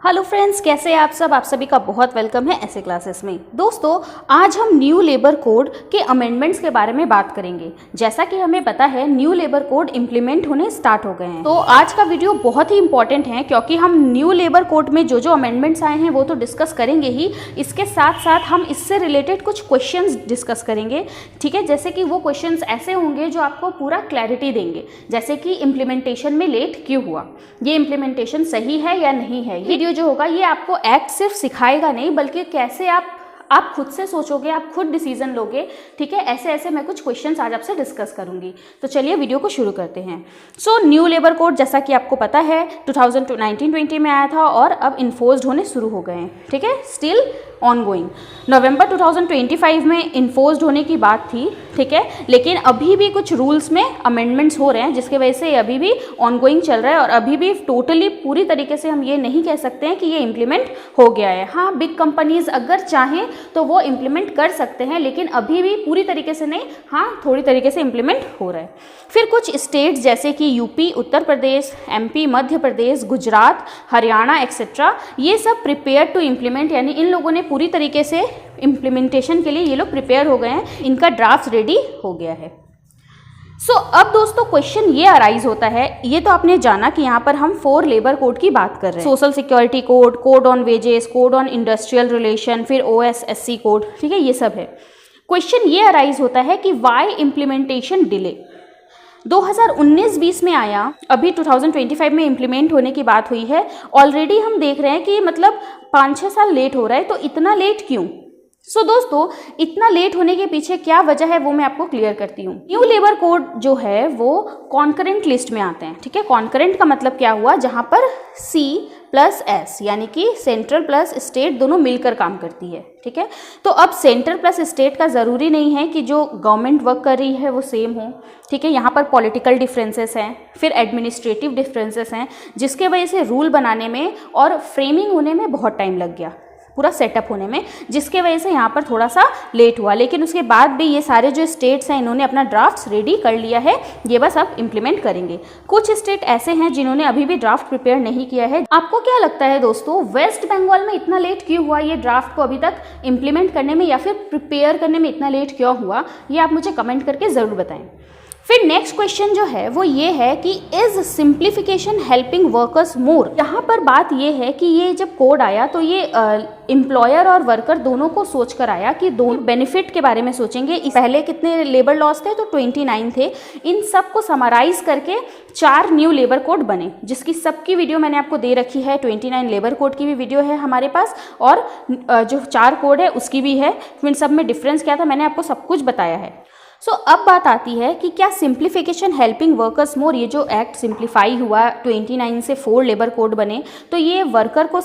Hello friends, कैसे हैं आप सब। आप सभी का बहुत वेलकम है ऐसे क्लासेस में। दोस्तों, आज हम न्यू लेबर कोड के अमेंडमेंट्स के बारे में बात करेंगे। जैसा कि हमें पता है न्यू लेबर कोड इम्प्लीमेंट होने स्टार्ट हो गए हैं, तो आज का वीडियो बहुत ही इंपॉर्टेंट है क्योंकि हम न्यू लेबर कोड में जो अमेंडमेंट्स आए हैं वो तो डिस्कस करेंगे ही, इसके साथ साथ हम इससे रिलेटेड कुछ क्वेश्चंस डिस्कस करेंगे। ठीक है, जैसे कि वो क्वेश्चंस ऐसे होंगे जो आपको पूरा क्लैरिटी देंगे, जैसे कि इम्प्लीमेंटेशन में लेट क्यों हुआ, ये इम्प्लीमेंटेशन सही है या नहीं है। वीडियो जो होगा ये आपको एक्ट सिर्फ सिखाएगा नहीं, बल्कि कैसे आप खुद से सोचोगे, आप खुद डिसीजन लोगे। ठीक है, ऐसे ऐसे मैं कुछ क्वेश्चंस आज आपसे डिस्कस करूंगी। तो चलिए वीडियो को शुरू करते हैं। सो न्यू लेबर कोड जैसा कि आपको पता है 1920 में आया था और अब इन्फोर्स्ड होने शुरू हो गए हैं। ठीक है, स्टिल ऑनगोइंग। नवंबर 2025 में इन्फोर्स्ड होने की बात थी। ठीक है, लेकिन अभी भी कुछ रूल्स में अमेंडमेंट्स हो रहे हैं जिसकी वजह से अभी भी ऑनगोइंग चल रहा है और अभी भी टोटली पूरी तरीके से हम ये नहीं कह सकते हैं कि ये इम्प्लीमेंट हो गया है। हाँ, बिग कंपनीज अगर चाहें तो वो इम्प्लीमेंट कर सकते हैं, लेकिन अभी भी पूरी तरीके से नहीं, हाँ थोड़ी तरीके से इम्प्लीमेंट हो रहा है। फिर कुछ स्टेट्स जैसे कि UP, Uttar Pradesh, MP, Madhya Pradesh, Gujarat, Haryana etcetera, ये सब प्रिपेयर टू इम्प्लीमेंट, यानी इन लोगों ने पूरी तरीके से इम्प्लीमेंटेशन के लिए ये लोग प्रिपेयर हो गए हैं, इनका ड्राफ्ट रेडी हो गया है। अब दोस्तों क्वेश्चन ये अराइज होता है, ये तो आपने जाना कि यहाँ पर हम 4 लेबर कोड की बात कर रहे हैं। Social security code, code on wages, code on industrial relation, फिर OSSC कोड। ठीक है, ये सब है। क्वेश्चन ये अराइज होता है कि वाई इम्प्लीमेंटेशन डिले। 2019-20 में आया, अभी 2025 में इम्प्लीमेंट होने की बात हुई है। ऑलरेडी हम देख रहे हैं कि मतलब 5-6 साल लेट हो रहा है, तो इतना लेट क्यों। दोस्तों, इतना लेट होने के पीछे क्या वजह है वो मैं आपको क्लियर करती हूँ। न्यू लेबर कोड जो है वो कॉन्करेंट लिस्ट में आते हैं। ठीक है, कॉन्करेंट का मतलब क्या हुआ, जहाँ पर C प्लस S यानी कि सेंट्रल प्लस स्टेट दोनों मिलकर काम करती है। ठीक है, तो अब सेंट्रल प्लस स्टेट का ज़रूरी नहीं है कि जो गवर्नमेंट वर्क कर रही है वो सेम हो। ठीक है, यहाँ पर पॉलिटिकल डिफरेंसेस हैं, फिर एडमिनिस्ट्रेटिव डिफरेंसेस हैं, जिसके वजह से रूल बनाने में और फ्रेमिंग होने में बहुत टाइम लग गया, पूरा सेटअप होने में, जिसके वजह से यहाँ पर थोड़ा सा लेट हुआ। लेकिन उसके बाद भी ये सारे जो स्टेट्स हैं इन्होंने अपना ड्राफ्ट रेडी कर लिया है, ये बस अब इम्प्लीमेंट करेंगे। कुछ स्टेट ऐसे हैं जिन्होंने अभी भी ड्राफ्ट प्रिपेयर नहीं किया है। आपको क्या लगता है दोस्तों, वेस्ट बंगाल में इतना लेट क्यों हुआ, ये ड्राफ्ट को अभी तक इम्प्लीमेंट करने में या फिर प्रिपेयर करने में इतना लेट क्यों हुआ, ये आप मुझे कमेंट करके ज़रूर बताएं। फिर नेक्स्ट क्वेश्चन जो है वो ये है कि इज सिंप्लीफिकेशन हेल्पिंग वर्कर्स मोर। यहाँ पर बात ये है कि ये जब कोड आया तो ये एम्प्लॉयर और वर्कर दोनों को सोच कर आया कि दोनों बेनिफिट के बारे में सोचेंगे। पहले कितने लेबर लॉस थे, तो 29 थे। इन सब को समराइज करके 4 न्यू लेबर कोड बने, जिसकी सबकी वीडियो मैंने आपको दे रखी है। 29 लेबर कोड की भी वीडियो है हमारे पास और जो 4 कोड है उसकी भी है। इन सब में डिफरेंस क्या था मैंने आपको सब कुछ बताया है। अब बात आती है कि क्या सिंप्लीफिकेशन हेल्पिंग वर्कर्स मोर, ये जो एक्ट सिंप्लीफाई हुआ 29 से 4 लेबर कोड बने, तो ये वर्कर को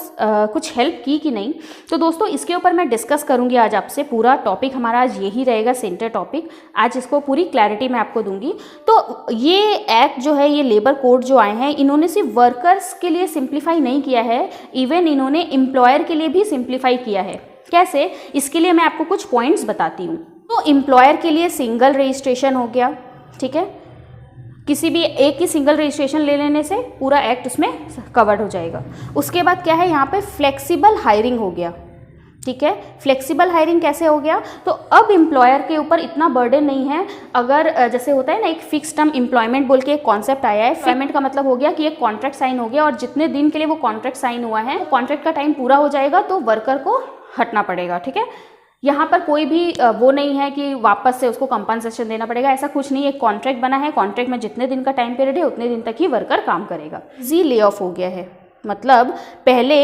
कुछ हेल्प की कि नहीं। तो दोस्तों इसके ऊपर मैं डिस्कस करूंगी आज आपसे। पूरा टॉपिक हमारा आज यही रहेगा, सेंटर टॉपिक। आज इसको पूरी क्लैरिटी मैं आपको दूंगी। तो ये एक्ट जो है, ये लेबर कोड जो आए हैं, इन्होंने सिर्फ वर्कर्स के लिए सिंप्लीफाई नहीं किया है, इवन इन्होंने एम्प्लॉयर के लिए भी सिंप्लीफाई किया है। कैसे, इसके लिए मैं आपको कुछ पॉइंट्स बताती हूँ। तो एम्प्लॉयर के लिए सिंगल रजिस्ट्रेशन हो गया। ठीक है, किसी भी एक ही सिंगल रजिस्ट्रेशन ले लेने से पूरा एक्ट उसमें कवर्ड हो जाएगा। उसके बाद क्या है, यहाँ पे फ्लेक्सिबल हायरिंग हो गया। ठीक है, फ्लेक्सिबल हायरिंग कैसे हो गया, तो अब एम्प्लॉयर के ऊपर इतना बर्डन नहीं है। अगर जैसे होता है ना, एक फिक्स टर्म एम्प्लॉयमेंट बोल के एक कॉन्सेप्ट आया है। एम्प्लॉयमेंट का मतलब हो गया कि एक कॉन्ट्रैक्ट साइन हो गया और जितने दिन के लिए वो कॉन्ट्रैक्ट साइन हुआ है, कॉन्ट्रैक्ट का टाइम पूरा हो जाएगा तो वर्कर को हटना पड़ेगा। ठीक है, यहाँ पर कोई भी वो नहीं है कि वापस से उसको कंपनसेशन देना पड़ेगा, ऐसा कुछ नहीं। एक कॉन्ट्रैक्ट बना है, कॉन्ट्रैक्ट में जितने दिन का टाइम पीरियड है उतने दिन तक ही वर्कर काम करेगा। इजी ले ऑफ हो गया है। मतलब पहले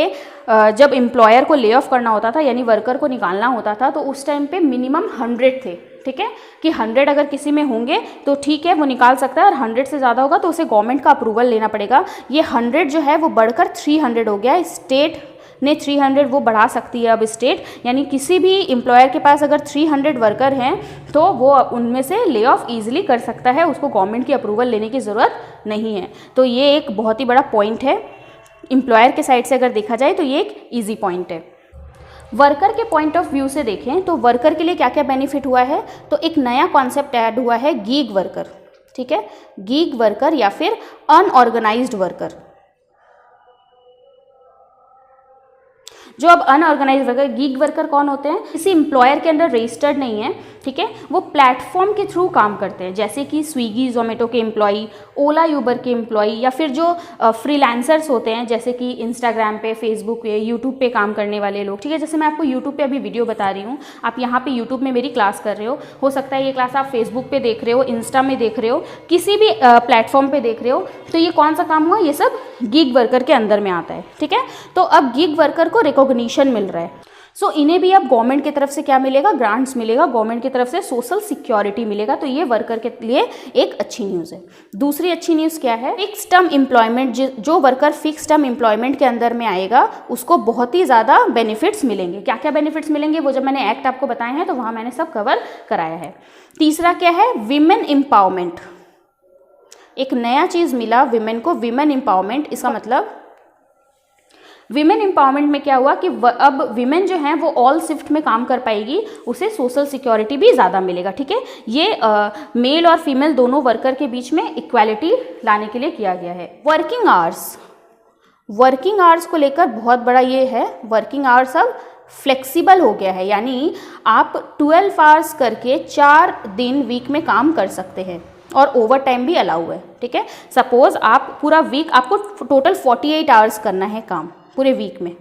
जब एम्प्लॉयर को ले ऑफ करना होता था, यानी वर्कर को निकालना होता था, तो उस टाइम पे मिनिमम 100 थे। ठीक है, कि 100 अगर किसी में होंगे तो ठीक है वो निकाल सकता है, और 100 से ज़्यादा होगा तो उसे गवर्नमेंट का अप्रूवल लेना पड़ेगा। ये 100 जो है वो बढ़कर 300 हो गया। स्टेट ने 300 वो बढ़ा सकती है अब स्टेट, यानी किसी भी एम्प्लॉयर के पास अगर 300 वर्कर हैं तो वो उनमें से ले ऑफ ईजिली कर सकता है, उसको गवर्नमेंट की अप्रूवल लेने की ज़रूरत नहीं है। तो ये एक बहुत ही बड़ा पॉइंट है एम्प्लॉयर के साइड से अगर देखा जाए तो ये एक ईजी पॉइंट है। वर्कर के पॉइंट ऑफ व्यू से देखें तो वर्कर के लिए क्या क्या बेनिफिट हुआ है, तो एक नया कॉन्सेप्ट ऐड हुआ है, गीग वर्कर। ठीक है, गीग वर्कर या फिर अनऑर्गेनाइज्ड वर्कर। जो अब अनऑर्गेनाइज वर्कर, गीग वर्कर कौन होते हैं, किसी एम्प्लॉयर के अंडर रजिस्टर्ड नहीं है, ठीक है, वो प्लेटफॉर्म के थ्रू काम करते हैं, जैसे कि स्विगी जोमेटो के एम्प्लॉई, ओला यूबर के एम्प्लॉई, या फिर जो फ्रीलांसर्स होते हैं जैसे कि इंस्टाग्राम पे, फेसबुक पे, यूट्यूब पे काम करने वाले लोग, ठीक है। जैसे मैं आपको यूट्यूब पे अभी वीडियो बता रही हूँ, आप यहाँ पे यूट्यूब में मेरी क्लास कर रहे हो सकता है ये क्लास आप फेसबुक पे देख रहे हो, इंस्टा में देख रहे हो, किसी भी प्लेटफॉर्म पे देख रहे हो, तो ये कौन सा काम हुआ, ये सब गीग वर्कर के अंदर में आता है, ठीक है। तो अब गीग वर्कर को रिकॉग्निशन मिल रहा है, सो इन्हें भी अब गवर्नमेंट की तरफ से क्या मिलेगा, ग्रांट्स मिलेगा, गवर्नमेंट की तरफ से सोशल सिक्योरिटी मिलेगा, तो ये वर्कर के लिए एक अच्छी न्यूज़ है। दूसरी अच्छी न्यूज़ क्या है, फिक्स टर्म एम्प्लॉयमेंट, जो वर्कर फिक्स टर्म एम्प्लॉयमेंट के अंदर में आएगा उसको बहुत ही ज़्यादा बेनिफिट्स मिलेंगे। क्या क्या बेनिफिट्स मिलेंगे वो जब मैंने एक्ट आपको बताए हैं तो वहाँ मैंने सब कवर कराया है। तीसरा क्या है, विमेन एम्पावरमेंट, एक नया चीज़ मिला विमेन को, विमेन एम्पावरमेंट। इसका मतलब विमेन एम्पावरमेंट में क्या हुआ कि अब विमेन जो हैं वो ऑल शिफ्ट में काम कर पाएगी, उसे सोशल सिक्योरिटी भी ज़्यादा मिलेगा, ठीक है। ये मेल और फीमेल दोनों वर्कर के बीच में इक्वालिटी लाने के लिए किया गया है। वर्किंग आवर्स को लेकर बहुत बड़ा ये है, वर्किंग आवर्स अब फ्लेक्सिबल हो गया है, यानी आप 12 आवर्स करके 4 दिन वीक में काम कर सकते हैं और ओवर टाइम भी अलाउ है, ठीक है। सपोज आप पूरा वीक, आपको टोटल 48 आवर्स करना है काम पूरे वीक में,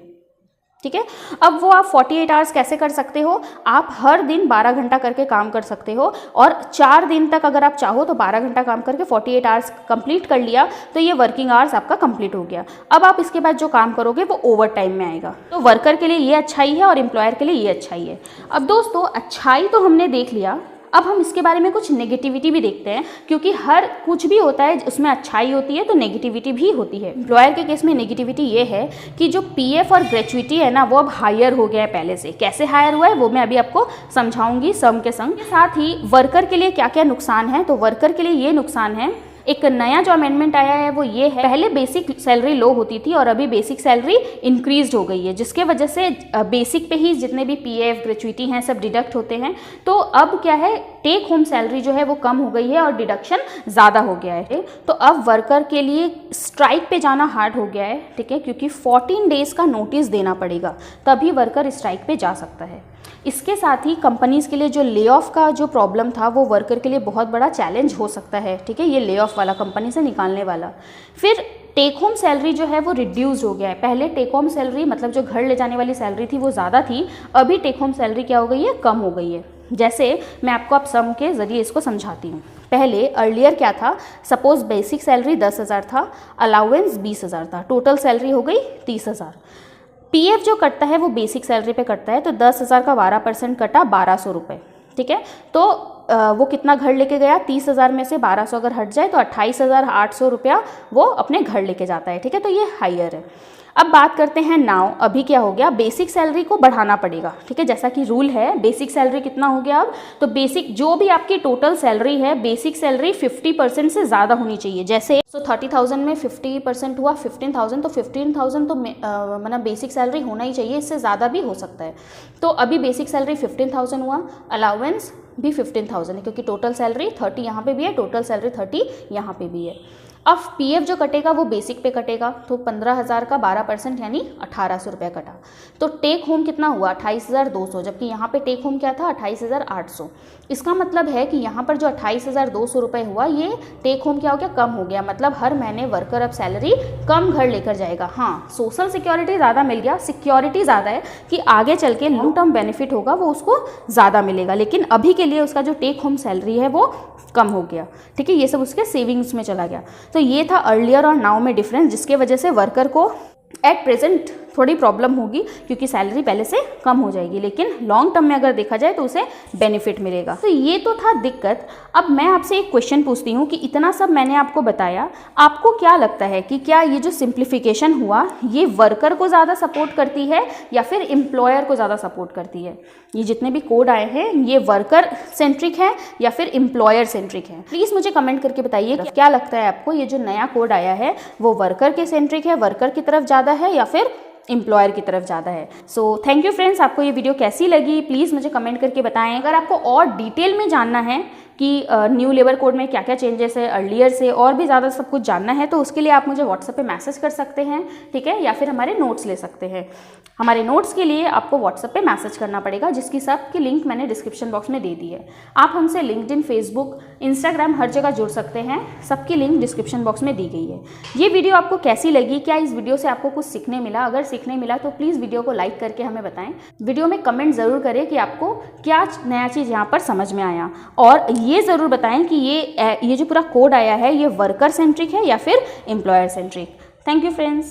ठीक है। अब वो आप 48 आवर्स कैसे कर सकते हो, आप हर दिन 12 घंटा करके काम कर सकते हो और 4 दिन तक अगर आप चाहो तो 12 घंटा काम करके 48 आवर्स कंप्लीट कर लिया तो ये वर्किंग आवर्स आपका कंप्लीट हो गया। अब आप इसके बाद जो काम करोगे वो ओवर टाइम में आएगा, तो वर्कर के लिए ये अच्छाई है और एम्प्लॉयर के लिए ये अच्छाई है। अब दोस्तों अच्छाई तो हमने देख लिया, अब हम इसके बारे में कुछ नेगेटिविटी भी देखते हैं, क्योंकि हर कुछ भी होता है उसमें अच्छाई होती है तो नेगेटिविटी भी होती है। एम्प्लॉयर के केस में नेगेटिविटी ये है कि जो पीएफ और ग्रेच्युइटी है ना, वो अब हायर हो गया है पहले से। कैसे हायर हुआ है वो मैं अभी आपको समझाऊंगी सम के संग। साथ ही वर्कर के लिए क्या क्या नुकसान है, तो वर्कर के लिए ये नुकसान है, एक नया जो अमेंडमेंट आया है वो ये है, पहले बेसिक सैलरी लो होती थी और अभी बेसिक सैलरी इंक्रीज हो गई है, जिसके वजह से बेसिक पे ही जितने भी पीएफ ग्रेच्युइटी हैं सब डिडक्ट होते हैं। तो अब क्या है, टेक होम सैलरी जो है वो कम हो गई है और डिडक्शन ज़्यादा हो गया है। तो अब वर्कर के लिए स्ट्राइक पे जाना हार्ड हो गया है, ठीक है, क्योंकि 14 डेज़ का नोटिस देना पड़ेगा तभी वर्कर स्ट्राइक पे जा सकता है। इसके साथ ही कंपनीज़ के लिए जो ले ऑफ का जो प्रॉब्लम था वो वर्कर के लिए बहुत बड़ा चैलेंज हो सकता है, ठीक है, ये ले ऑफ वाला, कंपनी से निकालने वाला। फिर टेक होम सैलरी जो है वो रिड्यूस हो गया है। पहले टेक होम सैलरी मतलब जो घर ले जाने वाली सैलरी थी वो ज़्यादा थी, अभी टेक होम सैलरी क्या हो गई है, कम हो गई है। जैसे मैं आपको अब सम के ज़रिए इसको समझाती हूँ। पहले अर्लियर क्या था, सपोज बेसिक सैलरी 10,000 था, अलाउंस 20,000 था, टोटल सैलरी हो गई 30,000। पीएफ जो कटता है वो बेसिक सैलरी पे कटता है, तो 10,000 का 12% कटा 1,200 रुपये, ठीक है। तो वो कितना घर लेके गया, 30,000 में से 1,200 अगर हट जाए तो 28,800 रुपया वो अपने घर लेके जाता है, ठीक है। तो ये हायर है। अब बात करते हैं नाउ, अभी क्या हो गया, बेसिक सैलरी को बढ़ाना पड़ेगा, ठीक है, जैसा कि रूल है। बेसिक सैलरी कितना हो गया अब, तो बेसिक जो भी आपकी टोटल सैलरी है, बेसिक सैलरी 50% से ज़्यादा होनी चाहिए। जैसे 30,000 में 50% हुआ 15,000, तो 15,000 तो मतलब बेसिक सैलरी होना ही चाहिए, इससे ज़्यादा भी हो सकता है। तो अभी बेसिक सैलरी 15,000 हुआ, अलाउंस भी 15,000 है, क्योंकि टोटल सैलरी 30 यहाँ पे भी है, टोटल सैलरी 30 यहाँ पे भी है। अब पीएफ जो कटेगा वो बेसिक पे कटेगा, तो 15,000 का 12% यानी 1,800 रुपया कटा। तो टेक होम कितना हुआ, 28,200, जबकि यहाँ पे टेक होम क्या था, 28,800। इसका मतलब है कि यहाँ पर जो 28,200 रुपये हुआ, ये टेक होम क्या हो गया, कम हो गया। मतलब हर महीने वर्कर अब सैलरी कम घर लेकर जाएगा। हाँ, सोशल सिक्योरिटी ज़्यादा मिल गया, सिक्योरिटी ज़्यादा है कि आगे चल के लॉन्ग टर्म बेनिफिट होगा वो उसको ज़्यादा मिलेगा, लेकिन अभी के लिए उसका जो टेक होम सैलरी है वो कम हो गया, ठीक है। ये सब उसके सेविंग्स में चला गया। तो ये था अर्लियर और नाउ में डिफरेंस, जिसके वजह से वर्कर को एट प्रेजेंट थोड़ी प्रॉब्लम होगी, क्योंकि सैलरी पहले से कम हो जाएगी, लेकिन लॉन्ग टर्म में अगर देखा जाए तो उसे बेनिफिट मिलेगा। तो ये तो था दिक्कत। अब मैं आपसे एक क्वेश्चन पूछती हूँ कि इतना सब मैंने आपको बताया, आपको क्या लगता है कि क्या ये जो सिंप्लीफिकेशन हुआ ये वर्कर को ज़्यादा सपोर्ट करती है या फिर एम्प्लॉयर को ज़्यादा सपोर्ट करती है? ये जितने भी कोड आए हैं ये वर्कर सेंट्रिक है या फिर एम्प्लॉयर सेंट्रिक है? प्लीज़ मुझे कमेंट करके बताइए क्या लगता है आपको, ये जो नया कोड आया है वो वर्कर के सेंट्रिक है, वर्कर की तरफ ज़्यादा है या फिर एम्प्लॉयर की तरफ ज़्यादा है? सो थैंक यू फ्रेंड्स, आपको ये वीडियो कैसी लगी प्लीज़ मुझे कमेंट करके बताएं। अगर आपको और डिटेल में जानना है कि न्यू लेबर कोड में क्या क्या चेंजेस है अर्लियर से, और भी ज़्यादा सब कुछ जानना है तो उसके लिए आप मुझे व्हाट्सएप पे मैसेज कर सकते हैं, ठीक है, या फिर हमारे नोट्स ले सकते हैं। हमारे नोट्स के लिए आपको व्हाट्सएप पे मैसेज करना पड़ेगा, जिसकी सबकी लिंक मैंने डिस्क्रिप्शन बॉक्स में दे दी है। आप हमसे लिंक्डइन, फेसबुक, इंस्टाग्राम हर जगह जुड़ सकते हैं, सबकी लिंक डिस्क्रिप्शन बॉक्स में दी गई है। ये वीडियो आपको कैसी लगी, क्या इस वीडियो से आपको कुछ सीखने मिला? अगर सीखने मिला तो प्लीज़ वीडियो को लाइक करके हमें बताएं। वीडियो में कमेंट ज़रूर करें कि आपको क्या नया चीज़ यहाँ पर समझ में आया, और ये ज़रूर बताएं कि ये जो पूरा कोड आया है ये वर्कर सेंट्रिक है या फिर employer centric. Thank you friends.